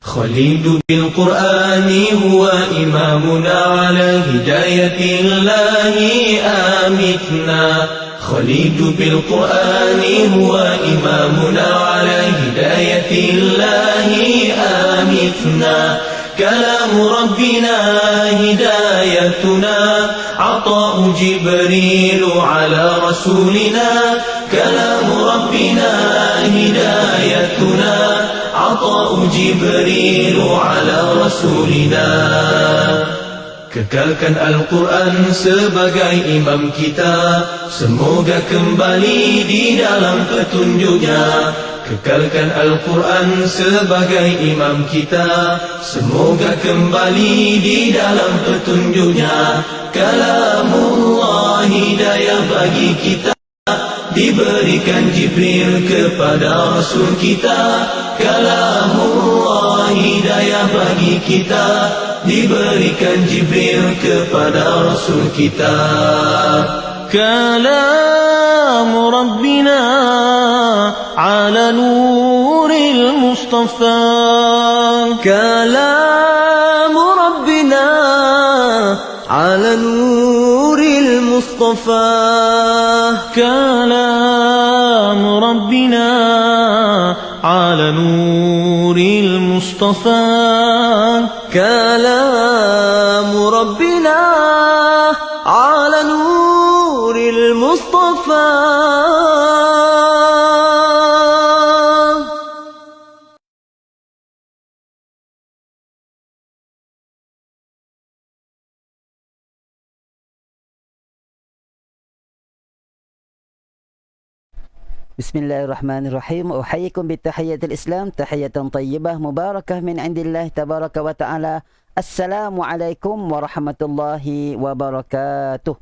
خليل بالقرآن هو إمامنا على هداية الله آمتنا. خليل بالقرآن هو إمامنا على هداية الله آمتنا. كلام ربنا هدايتنا، عطاء جبريل على رسولنا. كلام ربنا هدايتنا، عطاء جبريل على رسولنا. Kekalkan Al-Quran sebagai imam kita, semoga kembali di dalam petunjuknya. Kekalkan Al-Quran sebagai imam kita, semoga kembali di dalam petunjuknya. Kalamullah hidayah bagi kita, diberikan Jibril kepada Rasul kita. Kalamullah hidayah bagi kita, diberikan Jibril kepada Rasul kita. Kalam Rabbina ala nuril Mustafa. Kalam Rabbina ala nuril Mustafa. Kalam Rabbina ala nuril Mustafa. كلام ربنا على نور المصطفى. Bismillahirrahmanirrahim. Uhayyikum bitahiyatil Islam, tahiyatan tayyibah mubarakah min indillah tabaraka wa ta'ala. Assalamualaikum warahmatullahi wabarakatuh.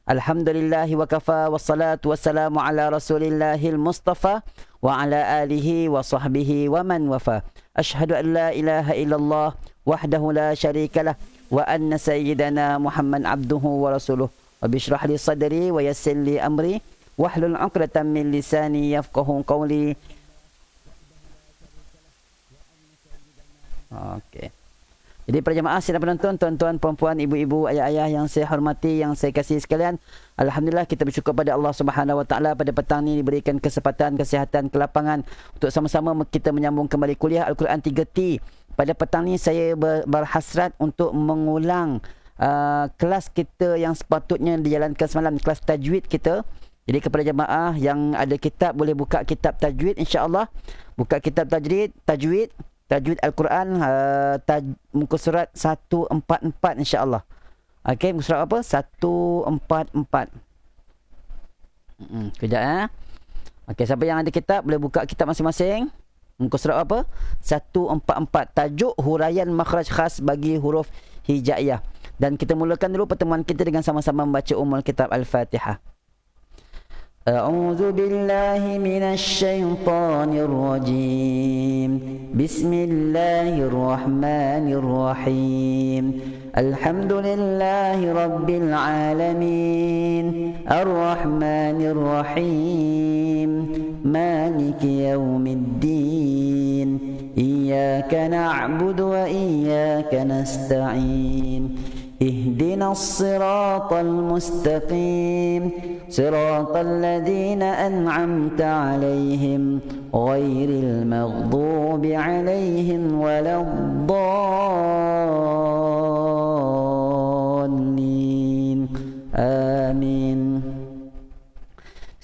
Alhamdulillahi wa kafa, wassalatu wassalamu ala rasulillahil mustafa wa ala alihi wa sahbihi wa man wafa. Ashhadu an la ilaha illallah wahdahu la syarika lah, wa anna sayyidana Muhammad abduhu wa rasuluh. Wa bishrah li sadri wa yassir li amri wahlul 'uqdatam min lisani yafqahu qawli. Okey. Jadi para jemaah sidang penonton, tuan-tuan, puan-puan, ibu-ibu, ayah-ayah yang saya hormati, yang saya kasihi sekalian, alhamdulillah kita bersyukur pada Allah Subhanahu Wa Taala pada petang ini diberikan kesempatan, kesihatan, kelapangan untuk sama-sama kita menyambung kembali kuliah Al-Quran 3T. Pada petang ini saya berhasrat untuk mengulang kelas kita yang sepatutnya dijalankan semalam, kelas tajwid kita. Jadi kepada jemaah yang ada kitab, boleh buka kitab tajwid insya-Allah. Buka kitab tajwid Al-Quran, muka surat 144 insya-Allah. Okey, muka surat apa? 144. Kejap Okey, siapa yang ada kitab boleh buka kitab masing-masing. Muka surat apa? 144. Tajuk huraian makhraj khas bagi huruf hijaiyah. Dan kita mulakan dulu pertemuan kita dengan sama-sama membaca Ummul Kitab Al-Fatihah. أعوذ بالله من الشيطان الرجيم. بسم الله الرحمن الرحيم. الحمد لله رب العالمين. الرحمن الرحيم. مالك يوم الدين. إياك نعبد وإياك نستعين. اهدنا الصراط المستقيم. صراط الذين أنعمت عليهم غير المغضوب عليهم ولا الضالين. آمين.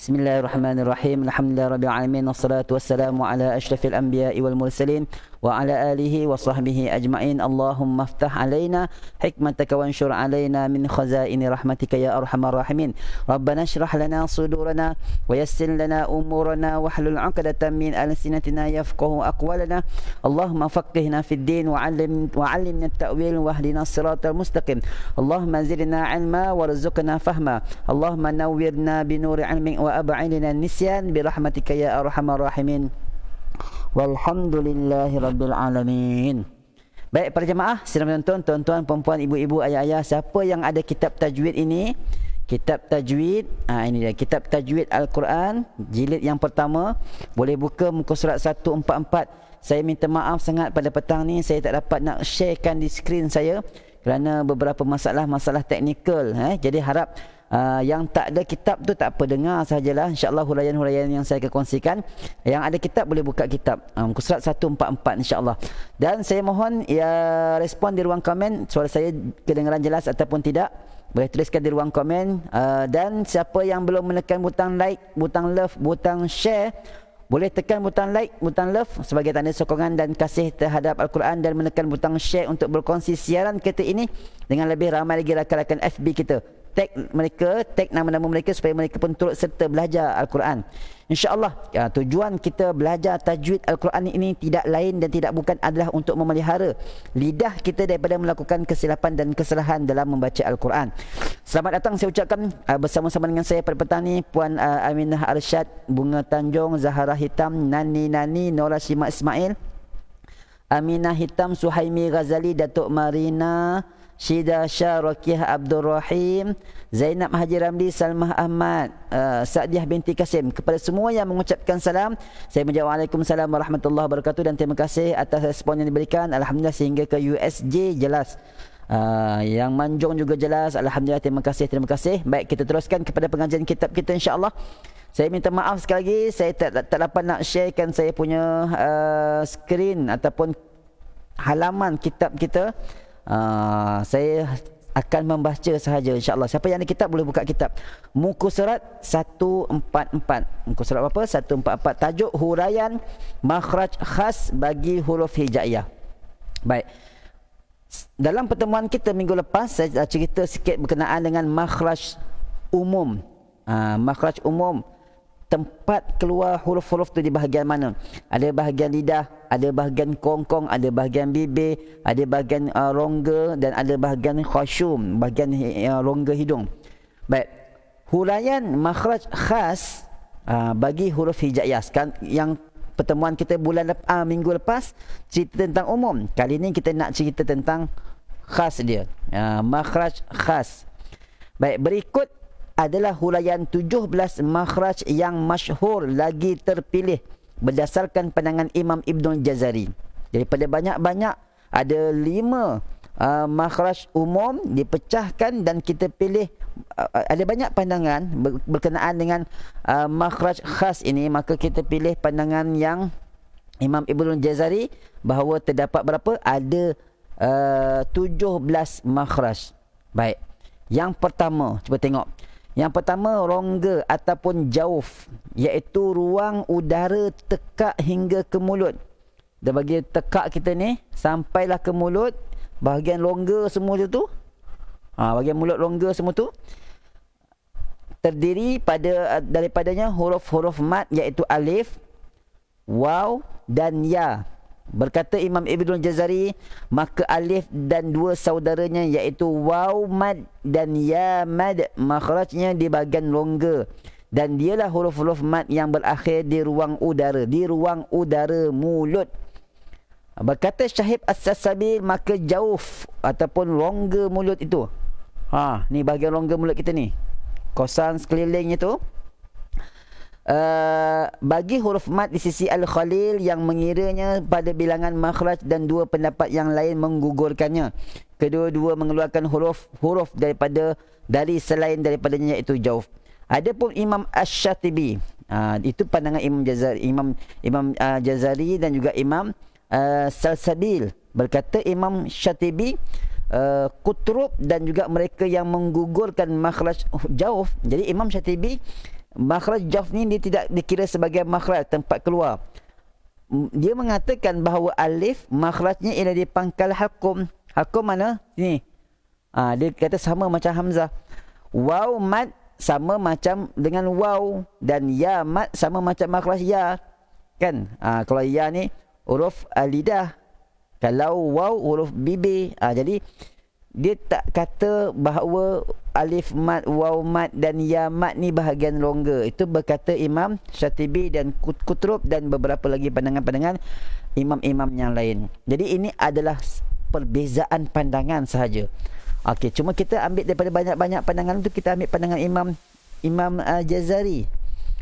Bismillahirrahmanirrahim. Alhamdulillah rabbil alamin, wassalatu wassalamu ala asyrafil anbiya'i wal mursalin wa ala alihi wa sahbihi ajma'in. Allahumma aftah alaina hikmataka wanshur alaina min khazaini rahmatika ya arhamar rahimin. Rabbana shrah lana sudurana wa yassir lana umurana wahlul 'uqdatam min alsinatina yafqahu aqwalana. Allahumma faqihna fid din wa 'allimna at-ta'wil wa hdina as-siratal mustaqim. Allahumma zidna 'ilma warzuqna fahma. Allahumma nawwirna bi nuri 'ilmik wa ab'idna nisyan bi rahmatika ya arhamar rahimin. Walhamdulillahi rabbil alamin. Baik para jemaah, sidang penonton, tuan-tuan, puan-puan, ibu-ibu, ayah-ayah, siapa yang ada kitab tajwid ini, Kitab tajwid, ini dia kitab tajwid Al-Quran jilid yang pertama. Boleh buka muka surat 144. Saya minta maaf sangat pada petang ni saya tak dapat nak sharekan di skrin saya kerana beberapa masalah teknikal. Jadi harap yang tak ada kitab tu tak apa, dengar sajalah. InsyaAllah huraian-huraian yang saya akan kongsikan. Yang ada kitab boleh buka kitab muka surat 144 insyaAllah. Dan saya mohon respon di ruang komen suara saya kedengaran jelas ataupun tidak. Boleh tuliskan di ruang komen. Dan siapa yang belum menekan butang like, butang love, butang share, boleh tekan butang like, butang love sebagai tanda sokongan dan kasih terhadap Al-Quran, dan menekan butang share untuk berkongsi siaran kita ini dengan lebih ramai lagi rakan-rakan FB kita. Tag mereka, tag nama-nama mereka supaya mereka pun turut serta belajar Al-Quran. InsyaAllah tujuan kita belajar tajwid Al-Quran ini tidak lain dan tidak bukan adalah untuk memelihara lidah kita daripada melakukan kesilapan dan kesalahan dalam membaca Al-Quran. Selamat datang saya ucapkan bersama-sama dengan saya pada petang ni Puan Aminah Arsyad, Bunga Tanjung, Zahara Hitam, Nani, Nora Shima Ismail, Aminah Hitam, Suhaimi Ghazali, Datuk Marina, Syida Shah, Rakiah Abdul Rahim, Zainab Haji Ramli, Salmah Ahmad, Sa'diah binti Kasim. Kepada semua yang mengucapkan salam, saya menjawab Waalaikumsalam warahmatullahi wabarakatuh, dan terima kasih atas respon yang diberikan. Alhamdulillah sehingga ke USJ jelas. Yang Manjung juga jelas. Alhamdulillah, terima kasih. Baik, kita teruskan kepada pengajian kitab kita insya-Allah. Saya minta maaf sekali lagi saya tak dapat nak sharekan saya punya skrin ataupun halaman kitab kita. Saya akan membaca sahaja insya-Allah. Siapa yang ada kitab boleh buka kitab. Muka surat 144. Muka surat apa? 144. Tajuk huraian makhraj khas bagi huruf hijaiyah. Baik. Dalam pertemuan kita minggu lepas saya cerita sikit berkenaan dengan makhraj umum. Makhraj umum, tempat keluar huruf-huruf tu di bahagian mana. Ada bahagian lidah, ada bahagian kongkong, ada bahagian bibir, ada bahagian rongga, dan ada bahagian khashum, bahagian rongga hidung. Baik, huraian makhraj khas bagi huruf hijaiyah. Yang pertemuan kita minggu lepas cerita tentang umum. Kali ni kita nak cerita tentang khas dia, makhraj khas. Baik, berikut adalah huraian 17 makhraj yang masyhur lagi terpilih berdasarkan pandangan Imam Ibnul Jazari. Daripada banyak-banyak ada 5 makhraj umum dipecahkan dan kita pilih. Ada banyak pandangan berkenaan dengan makhraj khas ini, maka kita pilih pandangan yang Imam Ibnul Jazari bahawa terdapat berapa? Ada 17 makhraj. Baik. Yang pertama, cuba tengok. Yang pertama, rongga ataupun jauf, iaitu ruang udara tekak hingga ke mulut. Dia bagi tekak kita ni sampailah ke mulut, bahagian rongga semua tu, bahagian mulut rongga semua tu terdiri daripadanya huruf-huruf mat, iaitu alif, waw dan ya. Berkata Imam Ibnul Jazari, maka alif dan 2 saudaranya iaitu waw mad dan ya mad makhrajnya di bahagian rongga, dan dialah huruf-huruf mat yang berakhir di ruang udara mulut. Berkata Syahib As-Sasabil, maka jauf ataupun rongga mulut itu, ni bahagian rongga mulut kita ni, kosan sekelilingnya tu, bagi huruf mat di sisi Al-Khalil yang mengiranya pada bilangan makhraj, dan 2 pendapat yang lain menggugurkannya. Kedua-dua mengeluarkan huruf dari selain daripadanya, iaitu jauf. Adapun Imam Asy-Syatibi, itu pandangan Imam Jazari dan juga Imam Salsabil. Berkata Imam Syatibi, Kutrub dan juga mereka yang menggugurkan makhraj jauf. Jadi Imam Syatibi, makhraj jauf ni dia tidak dikira sebagai makhraj tempat keluar. Dia mengatakan bahawa alif makhrajnya ialah di pangkal halqum. Halqum mana? Sini. Dia kata sama macam hamzah. Waw mat sama macam dengan waw, dan ya mat sama macam makhraj ya. Kan? Kalau ya ni huruf lidah, kalau waw huruf bibir. Jadi dia tak kata bahawa alif mat, waw mat dan ya mat ni bahagian rongga. Itu berkata Imam Syatibi dan Kutrub dan beberapa lagi pandangan-pandangan imam-imam yang lain. Jadi ini adalah perbezaan pandangan sahaja. Okey, cuma kita ambil daripada banyak-banyak pandangan tu, kita ambil pandangan Imam Jazari.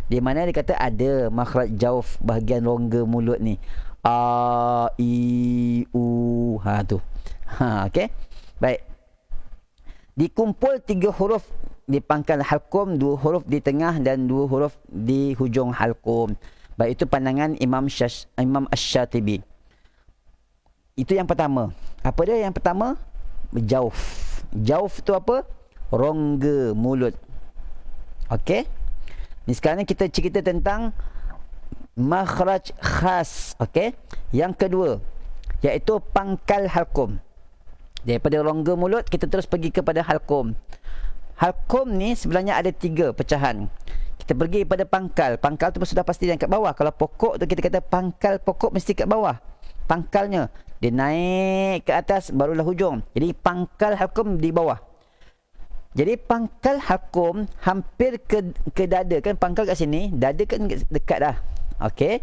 Di mana dia kata ada makhraj jauf bahagian rongga mulut ni. A, I, U. Tu. Okey. Baik. Dikumpul 3 huruf di pangkal halqum, 2 huruf di tengah dan 2 huruf di hujung halqum. Baik, itu pandangan Imam Asy-Syatibi. Itu yang pertama. Apa dia yang pertama? Jauf. Jauf tu apa? Rongga mulut. Okey. Ni sekarang kita cerita tentang makhraj khas. Okey. Yang kedua iaitu pangkal halqum. Daripada rongga mulut kita terus pergi kepada halqum. Halqum ni sebenarnya ada 3 pecahan. Kita pergi pada pangkal. Pangkal tu sudah pasti yang kat bawah. Kalau pokok tu kita kata pangkal pokok mesti kat bawah. Pangkalnya dia naik ke atas barulah hujung. Jadi pangkal halqum di bawah. Jadi pangkal halqum hampir ke dada kan, pangkal kat sini, dada kan dekat dah. Okey.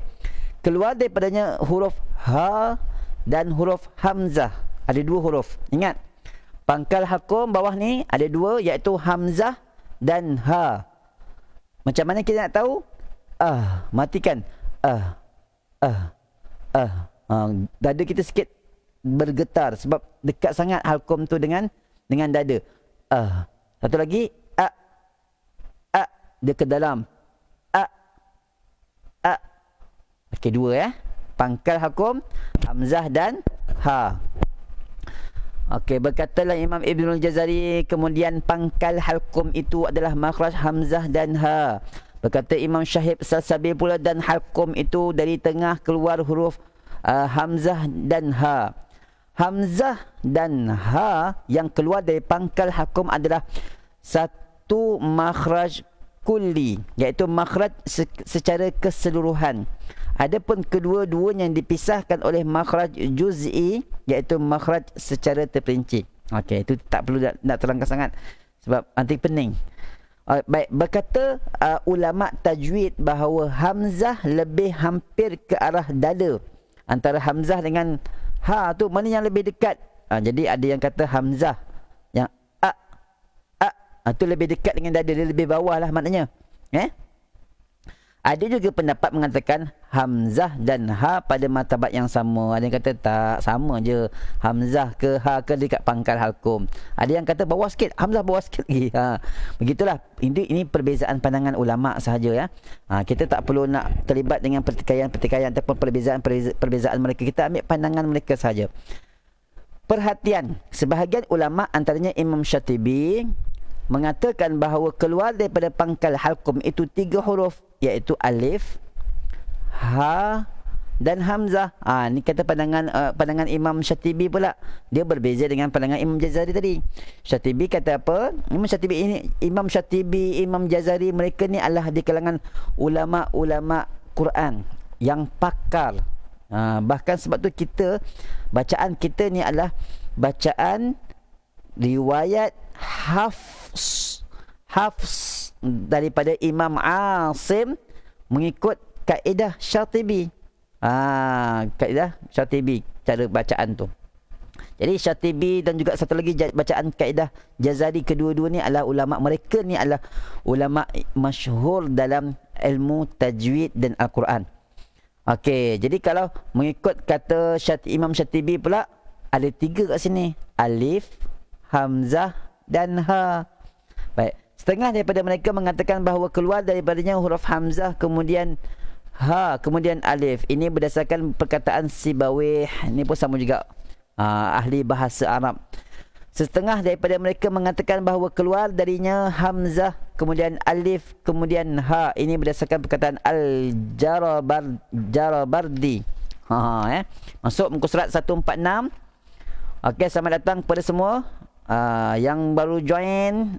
Keluar daripadanya huruf ha dan huruf hamzah. Ada 2 huruf. Ingat. Pangkal halqum bawah ni ada 2 iaitu hamzah dan ha. Macam mana kita nak tahu? Matikan. Dada kita sikit bergetar sebab dekat sangat halqum tu dengan dada. Satu lagi dia ke dalam. Okey, 2 ya. Pangkal halqum, hamzah dan ha. Okey, berkatalah Imam Ibnul Jazari, kemudian pangkal halqum itu adalah makhraj hamzah dan ha. Berkata Imam Syahib Salsabil pula, dan halqum itu dari tengah keluar huruf hamzah dan ha. Hamzah dan ha yang keluar dari pangkal halqum adalah satu makhraj kulli, iaitu makhraj secara keseluruhan. Adapun kedua-duanya yang dipisahkan oleh makhraj juz'i, iaitu makhraj secara terperinci. Okey, itu tak perlu nak terangkan sangat sebab nanti pening. Baik, berkata ulama tajwid bahawa hamzah lebih hampir ke arah dada. Antara hamzah dengan ha tu mana yang lebih dekat? Jadi ada yang kata hamzah yang tu lebih dekat dengan dada, dia lebih bawah lah maknanya. Ada juga pendapat mengatakan hamzah dan ha pada martabat yang sama. Ada yang kata tak, sama je. Hamzah ke ha ke dekat pangkal halqum. Ada yang kata bawah sikit, hamzah bawah sikit lagi. Begitulah. Ini perbezaan pandangan ulama sahaja ya. Kita tak perlu nak terlibat dengan pertikaian ataupun perbezaan mereka. Kita ambil pandangan mereka sahaja. Perhatian, sebahagian ulama antaranya Imam Syatibi mengatakan bahawa keluar daripada pangkal halqum itu 3 huruf, iaitu alif, ha dan hamzah. Ni kata pandangan Imam Syatibi pula. Dia berbeza dengan pandangan Imam Jazari tadi. Syatibi kata apa? Imam Syatibi, Imam Jazari, mereka ni adalah di kalangan ulama-ulama Quran yang pakar. Bahkan sebab tu bacaan kita ni adalah bacaan riwayat Hafs daripada Imam Asim mengikut kaedah Syatibi. Kaedah Syatibi cara bacaan tu. Jadi Syatibi dan juga satu lagi bacaan kaedah Jazari, kedua-dua ni adalah ulama, mereka ni adalah ulama masyhur dalam ilmu tajwid dan Al-Quran. Okey, jadi kalau mengikut kata Imam Syatibi pula ada 3 kat sini. Alif, hamzah dan ha. Baik, setengah daripada mereka mengatakan bahawa keluar daripadanya huruf hamzah, kemudian ha, kemudian alif. Ini berdasarkan perkataan Sibawih. Ini pun sama juga ahli bahasa Arab. Setengah daripada mereka mengatakan bahawa keluar darinya hamzah, kemudian alif, kemudian ha. Ini berdasarkan perkataan Al-Jarabardi. Masuk muka surat 146. Okey, selamat datang kepada semua. Yang baru join,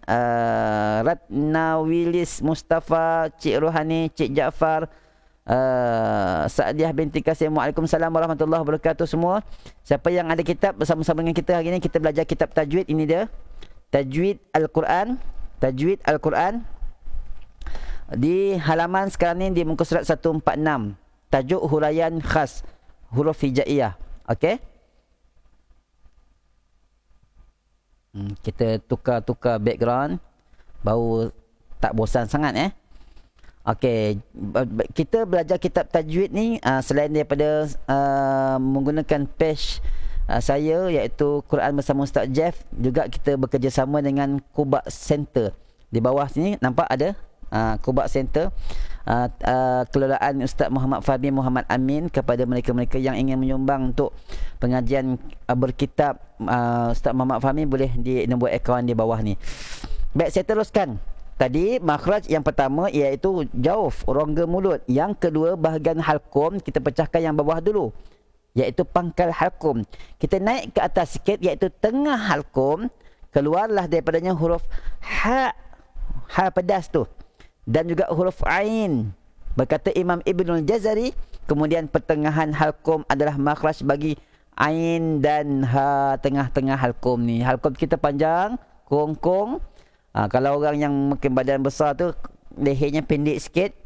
Ratna Wilis Mustafa, Cik Rohani, Cik Jaafar, Saadiah binti Kasim. Waalaikumsalam warahmatullahi wabarakatuh semua. Siapa yang ada kitab bersama-sama dengan kita hari ini, kita belajar kitab tajwid. Ini dia, Tajwid Al-Quran. Tajwid Al-Quran di halaman sekarang ni di muka surat 146. Tajuk huraian khas huruf hijaiyah. Okey. Kita tukar-tukar background baru tak bosan sangat Okey, kita belajar kitab tajwid ni selain daripada menggunakan page saya iaitu Quran bersama Ustaz Jeff, juga kita bekerjasama dengan Kubak Center. Di bawah sini nampak ada Kubak Center, kelolaan Ustaz Muhammad Fahmi Muhammad Amin. Kepada mereka-mereka yang ingin menyumbang untuk pengajian berkitab Ustaz Muhammad Fahmi, boleh di nombor akaun di bawah ni. Baik, saya teruskan. Tadi makhraj yang pertama iaitu jauf, rongga mulut. Yang kedua bahagian halqum, kita pecahkan yang bawah dulu iaitu pangkal halqum. Kita naik ke atas sikit iaitu tengah halqum, keluarlah daripadanya huruf ha, ha pedas tu, dan juga huruf ain. Berkata Imam Ibnul Jazari, kemudian pertengahan halqum adalah makhraj bagi ain dan ha. Tengah-tengah halqum ni, halqum kita panjang, kongkong. Kalau orang yang mungkin badan besar tu, lehernya pendek sikit.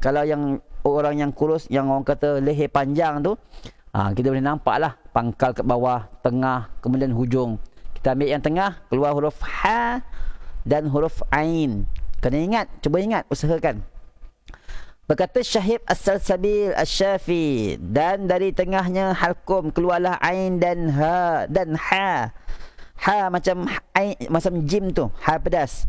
Kalau yang orang yang kurus, yang orang kata leher panjang tu, kita boleh nampak lah pangkal kat bawah, tengah, kemudian hujung. Kita ambil yang tengah, keluar huruf ha dan huruf ain. Kena ingat, cuba ingat, usahakan. Berkata Syahib As-Salsabil Asy-Syafi, dan dari tengahnya halqum keluarlah ain dan ha. Dan ha, ha macam ain, macam jim tu, ha pedas.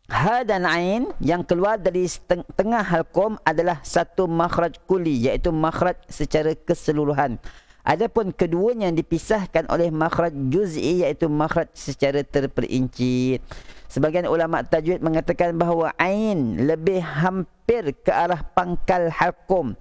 Ha dan ain yang keluar dari tengah halqum adalah satu makhraj kuli, iaitu makhraj secara keseluruhan. Adapun keduanya dipisahkan oleh makhraj juz'i, iaitu makhraj secara terperinci. Sebagian ulama tajwid mengatakan bahawa ain lebih hampir ke arah pangkal halqum,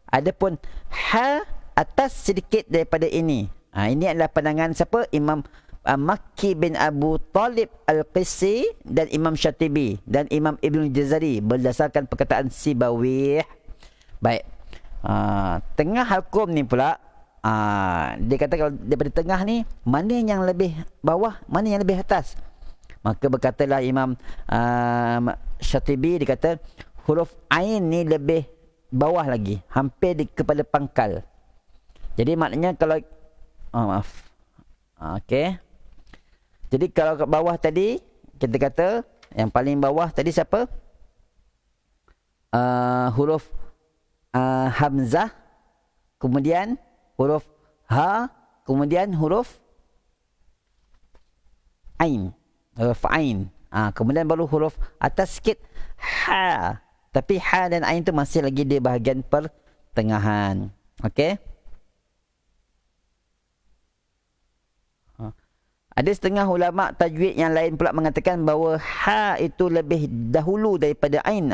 adapun ha atas sedikit daripada ini. Ini adalah pandangan siapa? Imam Makki bin Abu Talib Al-Qisi dan Imam Syatibi dan Imam Ibn Jazari berdasarkan perkataan Sibawih. Baik, tengah halqum ni pula, dia kata kalau daripada tengah ni, mana yang lebih bawah, mana yang lebih atas? Maka berkatalah Imam Syatibi, dia kata huruf ain ni lebih bawah lagi, hampir kepada pangkal. Jadi maknanya kalau maaf. Okey. Jadi kalau kat bawah tadi, kita kata yang paling bawah tadi siapa? Huruf hamzah, kemudian huruf ha, kemudian huruf ain. Huruf ain. Kemudian baru huruf atas sikit ha. Tapi ha dan ain tu masih lagi di bahagian pertengahan. Okey? Ada setengah ulama tajwid yang lain pula mengatakan bahawa ha itu lebih dahulu daripada ain.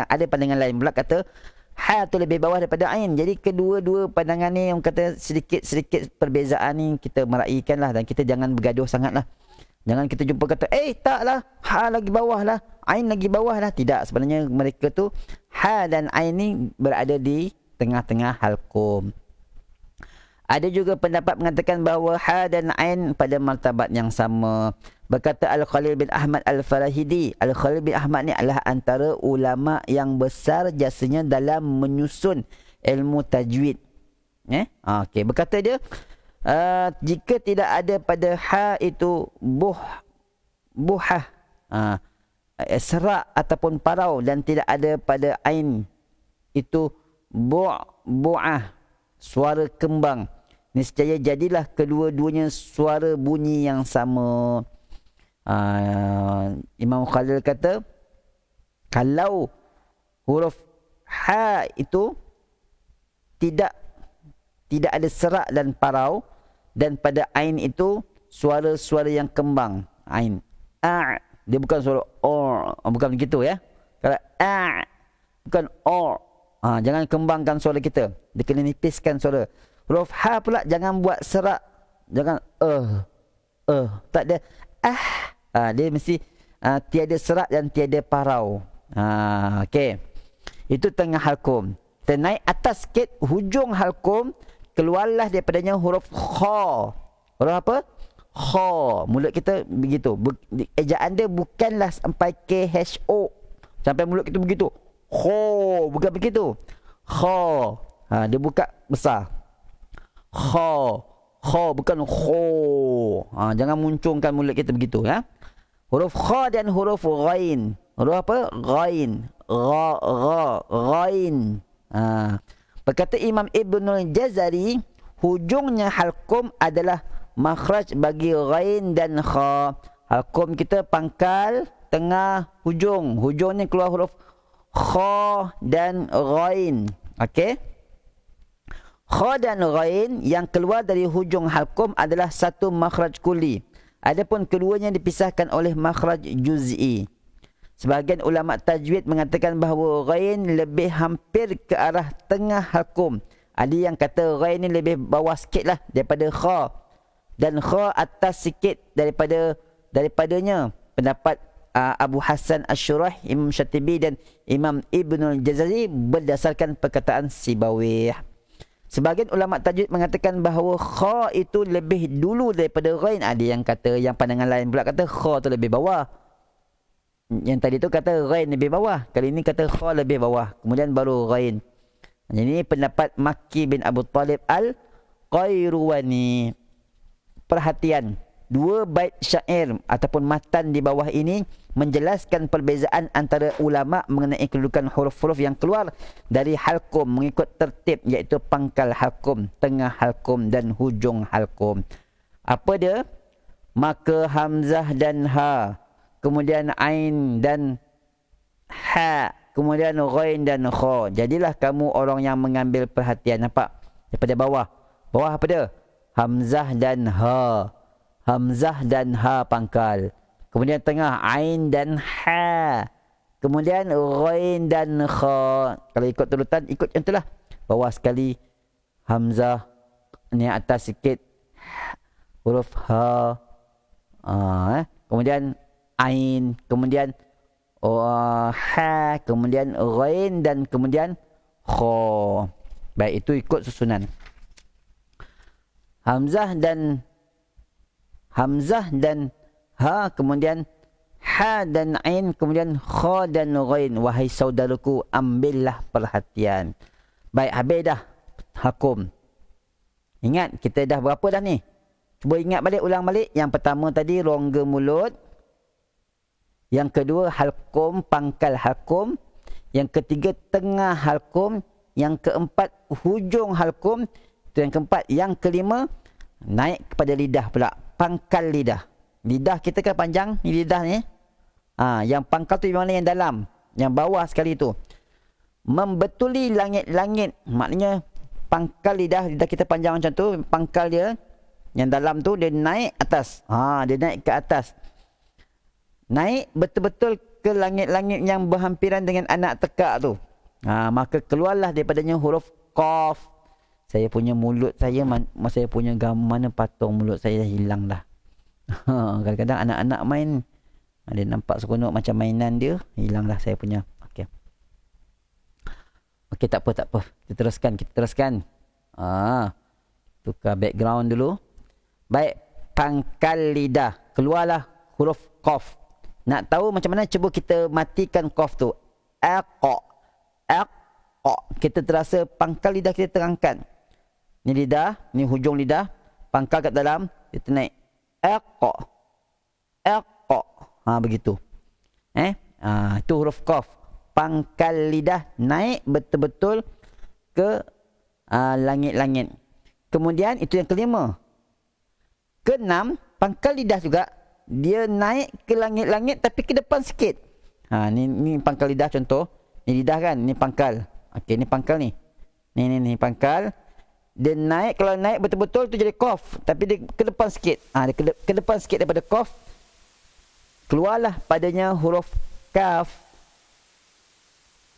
Ada pandangan lain pula kata ha tu lebih bawah daripada ain. Jadi kedua-dua pandangan ni, yang kata sedikit-sedikit perbezaan ni kita meraihkan lah, dan kita jangan bergaduh sangat lah. Jangan kita jumpa kata taklah, ha lagi bawah lah, ain lagi bawah lah. Tidak, sebenarnya mereka tu ha dan ain ni berada di tengah-tengah halqum. Ada juga pendapat mengatakan bahawa ha dan ain pada martabat yang sama. Berkata Al-Khalil bin Ahmad Al-Farahidi. Al-Khalil bin Ahmad ni adalah antara ulama yang besar jasanya dalam menyusun ilmu tajwid. Okey, berkata dia, jika tidak ada pada ha itu buhah, serak ataupun parau, dan tidak ada pada ain itu bu'ah, suara kembang, niscaya jadilah kedua-duanya suara bunyi yang sama. Imam Khalil kata, kalau huruf ha itu tidak ada serak dan parau, dan pada ain itu suara-suara yang kembang. Ain dia bukan suara bukan begitu ya. Kalau bukan jangan kembangkan suara kita, dia kena nipiskan suara. Huruf ha pula jangan buat serak, jangan tak ada dia mesti tiada serak dan tiada parau. Okey, itu tengah halqum. Kita naik atas sikit, hujung halqum, keluarlah daripadanya huruf kha. Huruf apa? Kha. Mulut kita begitu. Ejaan dia bukanlah sampai KHO, sampai mulut kita begitu. Kha, bukan begitu. Kha. Dia buka besar. Kha. Kha bukan kho. Jangan muncungkan mulut kita begitu ya. Huruf kha dan huruf ghain. Huruf apa? Ghain. Ghain. Berkata Imam Ibnul Jazari, hujungnya halqum adalah makhraj bagi ghain dan kha. Halqum kita pangkal, tengah, hujung. Hujungnya keluar huruf kha dan ghain. Okey? Kha dan ghain yang keluar dari hujung halqum adalah satu makhraj kuli. Adapun keduanya dipisahkan oleh makhraj juz'i. Sebahagian ulama tajwid mengatakan bahawa ghain lebih hampir ke arah tengah halqum. Ada yang kata ghain ni lebih bawah sikit lah daripada kha. Dan kha atas sikit daripadanya. Pendapat Abu Hasan Asy-Syurah, Imam Syatibi dan Imam Ibnul Jazari berdasarkan perkataan Sibawih. Sebahagian ulama tajwid mengatakan bahawa kha itu lebih dulu daripada ghain. Ada yang kata, yang pandangan lain pula kata kha tu lebih bawah. Yang tadi tu kata ghain lebih bawah. Kali ini kata kha lebih bawah. Kemudian baru ghain. Ini pendapat Makki bin Abu Talib Al-Qayruwani. Perhatian. Dua bait syair ataupun matan di bawah ini menjelaskan perbezaan antara ulama mengenai kedudukan huruf-huruf yang keluar dari halqum mengikut tertib, iaitu pangkal halqum, tengah halqum dan hujung halqum. Apa dia? Maka hamzah dan ha, kemudian ain dan ha, kemudian ghain dan kha. Jadilah kamu orang yang mengambil perhatian. Nampak? Daripada bawah. Bawah apa dia? Hamzah dan ha. Hamzah dan ha pangkal. Kemudian tengah ain dan ha. Kemudian ghain dan kha. Kalau ikut turutan, ikut yang itulah. Bawah sekali hamzah, ni atas sikit huruf ha. Kemudian ain, kemudian ha, kemudian ghain dan kemudian kha. Baik, itu ikut susunan. Hamzah dan ha, kemudian ha dan ain, kemudian kha dan ghain. Wahai saudaraku, ambillah perhatian. Baik, habis dah hakum. Ingat, kita dah berapa dah ni? Cuba ingat balik, ulang balik. Yang pertama tadi rongga mulut. Yang kedua halqum, pangkal halqum. Yang ketiga tengah halqum. Yang keempat hujung halqum. Itu yang keempat. Yang kelima naik kepada lidah pula, pangkal lidah. Lidah kita kan panjang, ni lidah ni. Yang pangkal tu mana yang dalam, yang bawah sekali tu. Membetuli langit-langit, maknanya pangkal lidah kita panjang macam tu, pangkal dia yang dalam tu dia naik atas. Dia naik ke atas. Naik betul-betul ke langit-langit yang berhampiran dengan anak tekak tu. Maka keluarlah daripadanya huruf qaf. Saya punya mulut saya, saya punya mana patung mulut saya dah hilang dah. Kadang-kadang anak-anak main, dia nampak seronok macam mainan dia, hilang dah saya punya. Okey, tak apa. Kita teruskan. Tukar background dulu. Baik, pangkal lidah. Keluarlah huruf qaf. Nak tahu macam mana? Cuba kita matikan qaf tu. Aqa. Kita terasa pangkal lidah kita terangkat. Ni lidah, ni hujung lidah, pangkal kat dalam, dia naik. Aqa. Begitu. Itu huruf qaf. Pangkal lidah naik betul-betul ke langit-langit. Kemudian itu yang kelima. Keenam, pangkal lidah juga dia naik ke langit-langit tapi ke depan sikit. Ni pangkal lidah contoh. Ni lidah kan, ni pangkal. Okey, ni pangkal ni. Ni pangkal. Dia naik, kalau naik betul-betul tu jadi qaf, tapi dia ke depan sikit. Dia ke depan sikit daripada qaf. Keluarlah padanya huruf kaf.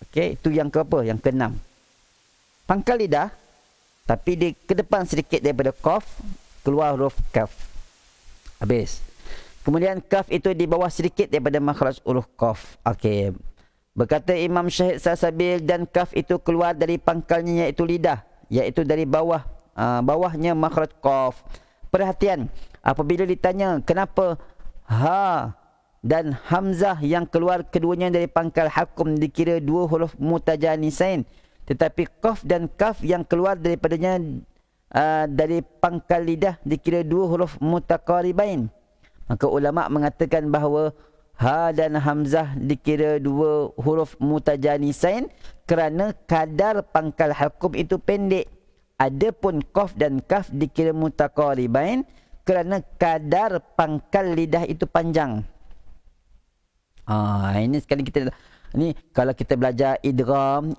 Okey, itu yang keapa? Yang keenam. Pangkal lidah tapi dia ke depan sedikit daripada qaf, keluar huruf kaf. Habis. Kemudian kaf itu di bawah sedikit daripada makhraj huruf qaf. Okey. Berkata Imam Syahid Salsabil, dan kaf itu keluar dari pangkalnya iaitu lidah, iaitu dari bawahnya makhraj qaf. Perhatian, apabila ditanya kenapa ha dan hamzah yang keluar keduanya dari pangkal halqum dikira dua huruf mutajanisain, tetapi qaf dan kaf yang keluar daripadanya dari pangkal lidah dikira dua huruf mutaqaribain. Maka ulama mengatakan bahawa ha dan hamzah dikira dua huruf mutajanisain kerana kadar pangkal halqum itu pendek. Adapun qaf dan kaf dikira mutaqaribain kerana kadar pangkal lidah itu panjang. Ini sekali kita ni kalau kita belajar idgham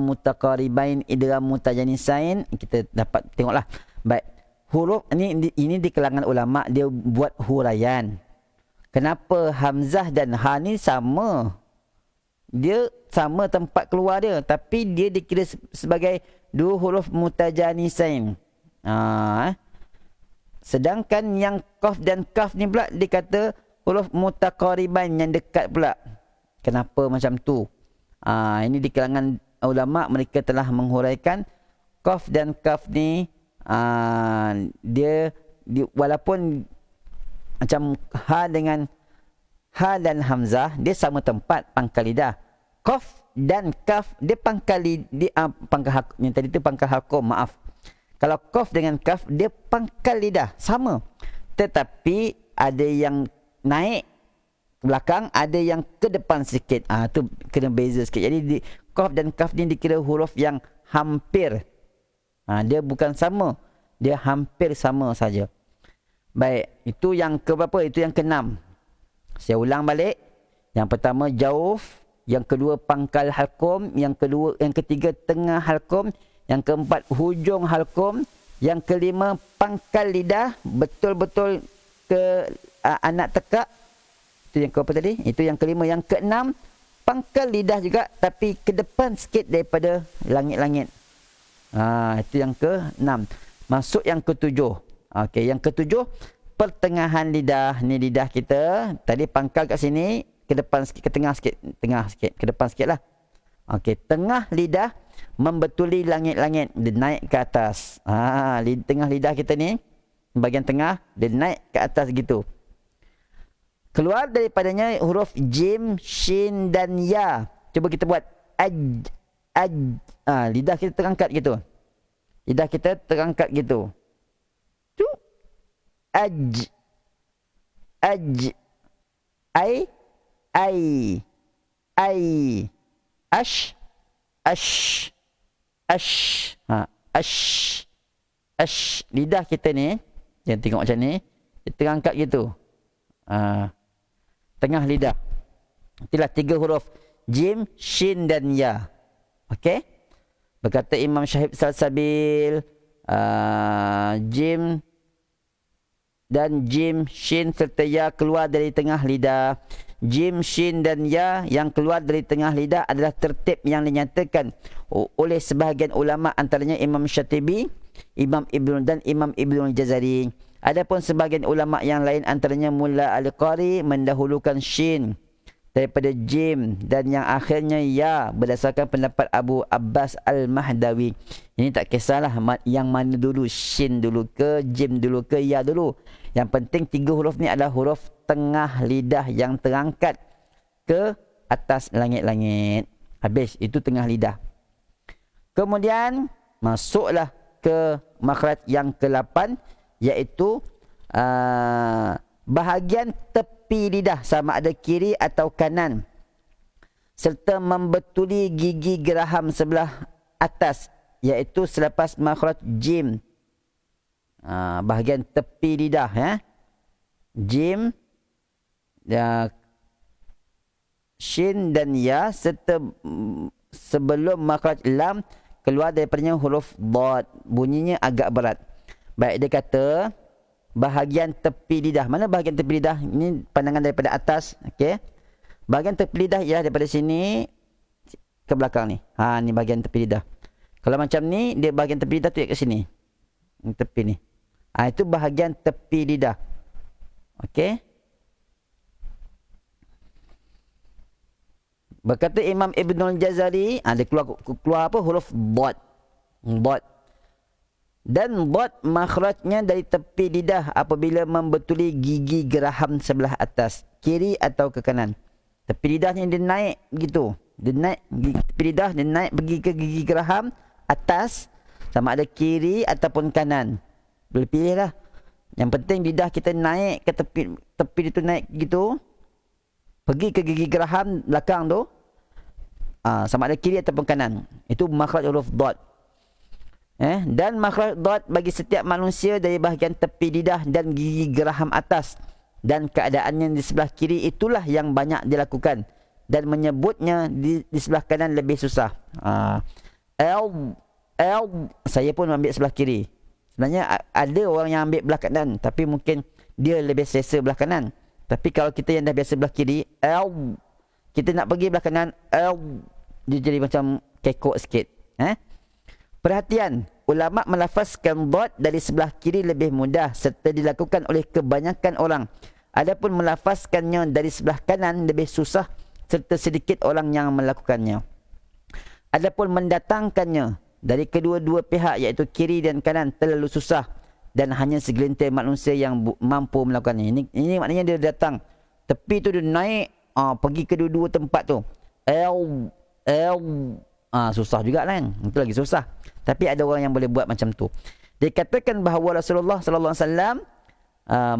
mutaqaribain, idgham mutajanisain, kita dapat tengoklah. Baik, huruf ini di kalangan ulama dia buat huraian. Kenapa hamzah dan ha ni sama? Dia sama tempat keluar dia, tapi dia dikira sebagai dua huruf mutajanisain. Sedangkan yang qaf dan kaf ni pula dikata huruf mutaqariban, yang dekat pula. Kenapa macam tu? Ini di kalangan ulama mereka telah menghuraikan qaf dan kaf ni walaupun macam ha dan hamzah dia sama tempat pangkal lidah. Qaf dan kaf dia pangkal yang tadi tu pangkal halqum, maaf. Kalau qaf dengan kaf dia pangkal lidah sama. Tetapi ada yang naik ke belakang, ada yang ke depan sikit. Tu kena beza sikit. Jadi qaf dan kaf ni dikira huruf yang hampir. Dia bukan sama, dia hampir sama saja. Baik, itu yang ke berapa? Itu yang ke-6. Saya ulang balik. Yang pertama jauf, yang kedua pangkal halqum, yang ketiga tengah halqum, yang keempat hujung halqum, yang kelima pangkal lidah betul-betul ke anak tekak. Itu yang keberapa tadi? Itu yang kelima. Yang keenam pangkal lidah juga tapi ke depan sikit daripada langit-langit. Itu yang ke-6. Masuk yang ke-7. Okey, yang ke-7 pertengahan lidah. Ni lidah kita. Tadi pangkal kat sini, ke depan sikit, ke tengah sikit, ke depan sikitlah. Okey, tengah lidah membetuli langit-langit, dia naik ke atas. Tengah lidah kita ni, bahagian tengah, dia naik ke atas gitu. Keluar daripadanya huruf jim, shin dan ya. Cuba kita buat lidah kita terangkat gitu. Lidah kita terangkat gitu. Aj, ai, ash, lidah kita ni, jangan tengok macam ni, dia terangkat gitu. Tengah lidah. Itulah 3 huruf jim, shin dan ya. Okey? Berkata Imam Syahib Salsabil, jim dan jim, shin serta ya keluar dari tengah lidah. Jim, shin dan ya yang keluar dari tengah lidah adalah tertib yang dinyatakan oleh sebahagian ulama, antaranya Imam Syatibi, Imam Ibnul Jazari. Adapun sebahagian ulama yang lain, antaranya Mulla Al-Qari, mendahulukan shin daripada jim dan yang akhirnya ya, berdasarkan pendapat Abu Abbas Al-Mahdawi. Ini tak kisahlah yang mana dulu, shin dulu ke, jim dulu ke, ya dulu. Yang penting 3 huruf ni adalah huruf tengah lidah yang terangkat ke atas langit-langit. Habis, itu tengah lidah. Kemudian masuklah ke makhraj yang ke-8, iaitu bahagian tepi lidah, sama ada kiri atau kanan, serta membetuli gigi geraham sebelah atas, iaitu selepas makhraj jim. Bahagian tepi lidah, jim, shin dan ya, serta sebelum makhraj lam keluar daripadanya huruf dad, bunyinya agak berat. Baik, dia kata bahagian tepi lidah. Mana bahagian tepi lidah? Ini pandangan daripada atas. Okey. Bahagian tepi lidah ialah daripada sini ke belakang ni. Ni bahagian tepi lidah. Kalau macam ni, dia bahagian tepi lidah tu ke sini. Ini tepi ni. Itu bahagian tepi lidah. Okey. Berkata Imam Ibnul Jazari, dia keluar apa? Huruf dad. Dad. Dan dad makhrajnya dari tepi lidah apabila membetuli gigi geraham sebelah atas, kiri atau ke kanan. Tepi lidahnya dia naik gitu. Dia naik, tepi lidah dia naik pergi ke gigi geraham atas, sama ada kiri ataupun kanan. Boleh pilih lah. Yang penting lidah kita naik ke tepi itu naik gitu. Pergi ke gigi geraham belakang tu. Sama ada kiri ataupun kanan. Itu makhraj huruf dad. Dan makhraj dad bagi setiap manusia dari bahagian tepi lidah dan gigi geraham atas. Dan keadaannya di sebelah kiri itulah yang banyak dilakukan. Dan menyebutnya di sebelah kanan lebih susah. Saya pun ambil sebelah kiri. Sebenarnya ada orang yang ambil belah kanan, tapi mungkin dia lebih selesa belah kanan. Tapi kalau kita yang dah biasa belah kiri, kita nak pergi belah kanan, dia jadi macam kekok sikit. Perhatian, ulama melafazkan dad dari sebelah kiri lebih mudah serta dilakukan oleh kebanyakan orang. Adapun melafazkannya dari sebelah kanan lebih susah serta sedikit orang yang melakukannya. Adapun mendatangkannya dari kedua-dua pihak iaitu kiri dan kanan terlalu susah dan hanya segelintir manusia yang mampu melakukannya. Ini maknanya dia datang tepi tu, dia naik pergi ke dua-dua tempat tu. Susah juga kan. Itu lagi susah. Tapi ada orang yang boleh buat macam tu. Dikatakan bahawa Rasulullah sallallahu alaihi wasallam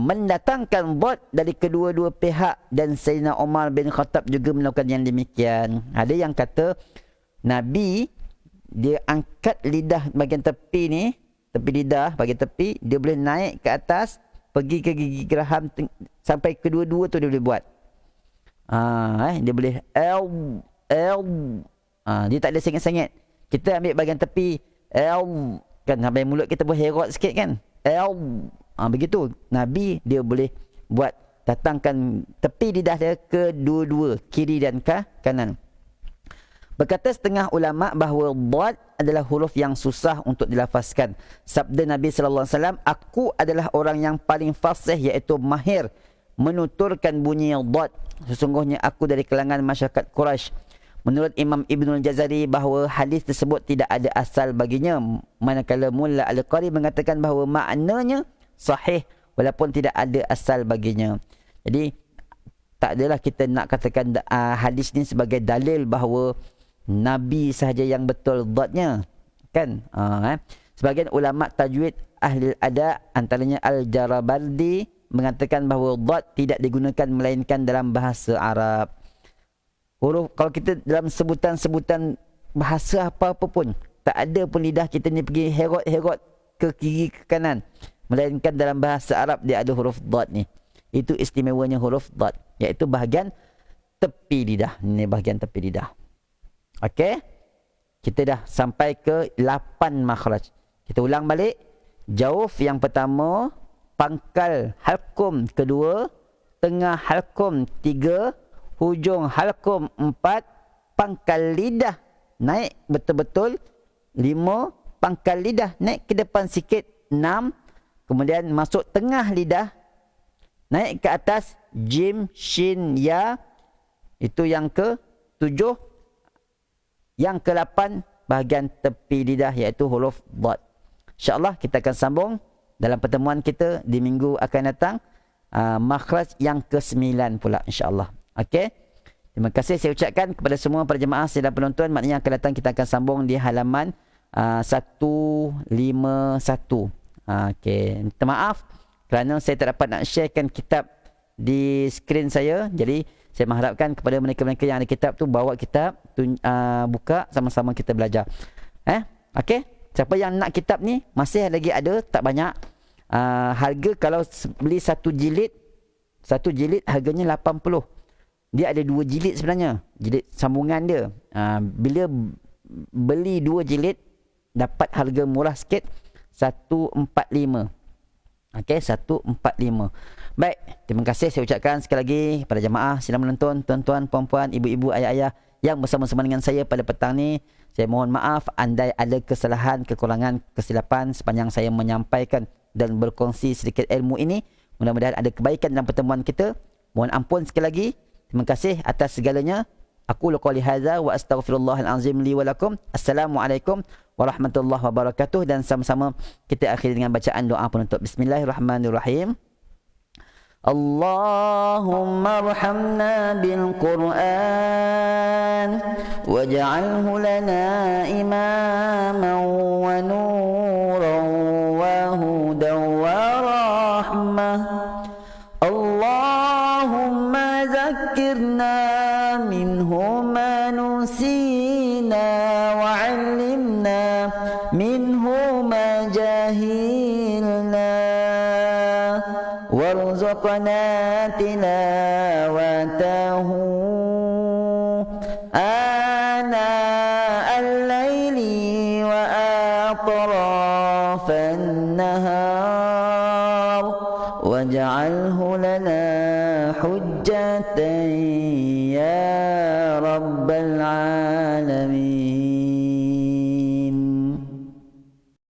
mendatangkan dad dari kedua-dua pihak dan Sayyidina Umar bin Khattab juga melakukan yang demikian. Ada yang kata Nabi dia angkat lidah bahagian tepi ni, tepi lidah bahagian tepi, dia boleh naik ke atas, pergi ke gigi geraham sampai kedua-dua tu dia boleh buat. Dia boleh dia tak ada sengit-sengit. Kita ambil bahagian tepi, kan sampai mulut kita berherot sikit kan. Begitu. Nabi dia boleh buat, datangkan tepi lidah dia ke dua-dua, kiri dan kanan. Berkata setengah ulama bahawa dad adalah huruf yang susah untuk dilafazkan. Sabda Nabi sallallahu alaihi wasallam, aku adalah orang yang paling fasih iaitu mahir menuturkan bunyi dad. Sesungguhnya aku dari kalangan masyarakat Quraisy. Menurut Imam Ibnul Jazari bahawa hadis tersebut tidak ada asal baginya, manakala Mulla Al-Qari mengatakan bahawa maknanya sahih walaupun tidak ada asal baginya. Jadi tak adalah kita nak katakan hadis ni sebagai dalil bahawa Nabi sahaja yang betul dadnya, kan? Sebagian ulama tajwid ahli ada antaranya Al-Jarabardi mengatakan bahawa dad tidak digunakan melainkan dalam bahasa Arab. Huruf, kalau kita dalam sebutan-sebutan bahasa apa-apa pun, tak ada pun lidah kita ni pergi herot-herot ke kiri ke kanan, melainkan dalam bahasa Arab dia ada huruf dad ni. Itu istimewanya huruf dad, iaitu bahagian tepi lidah. Ini bahagian tepi lidah. Okey, kita dah sampai ke 8 makhraj. Kita ulang balik. Jauf yang pertama, pangkal halkum kedua, tengah halkum 3, hujung halkum 4, pangkal lidah naik betul-betul 5, pangkal lidah naik ke depan sikit 6, kemudian masuk tengah lidah naik ke atas jim, shin, ya, itu yang ke 7. Yang ke-8 bahagian tepi lidah iaitu huruf dad. InsyaAllah kita akan sambung dalam pertemuan kita di minggu akan datang, makhraj yang ke-9 pula insyaAllah. Okey. Terima kasih saya ucapkan kepada semua para jemaah dan penonton. Maknanya akan datang kita akan sambung di halaman 151. Okey. Minta maaf kerana saya tak dapat nak sharekan kitab di skrin saya. Jadi saya mengharapkan kepada mereka-mereka yang ada kitab tu, bawa kitab tu, buka sama-sama kita belajar. Okey. Siapa yang nak kitab ni masih lagi ada, tak banyak. Harga kalau beli satu jilid harganya 80. Dia ada 2 jilid sebenarnya, jilid sambungan dia. Bila beli 2 jilid dapat harga murah sikit, 145. Okey, 145. Baik, terima kasih saya ucapkan sekali lagi kepada jemaah sidang menonton, tuan-tuan, puan-puan, ibu-ibu, ayah-ayah yang bersama-sama dengan saya pada petang ni. Saya mohon maaf andai ada kesalahan, kekurangan, kesilapan sepanjang saya menyampaikan dan berkongsi sedikit ilmu ini. Mudah-mudahan ada kebaikan dalam pertemuan kita. Mohon ampun sekali lagi. Terima kasih atas segalanya. Aku qouli hadza wa astaghfirullahal azim li wa lakum. Assalamualaikum warahmatullahi wabarakatuh, dan sama-sama kita akhiri dengan bacaan doa penutup. Bismillahirrahmanirrahim. Allahumma arhamna bil Qur'an waj'alhu lana imaman wa nuran زدنا وعلمنا منه ما جهلنا وارزقنا تلاوته آناء الليل وأطراف النهار واجعله لنا حجة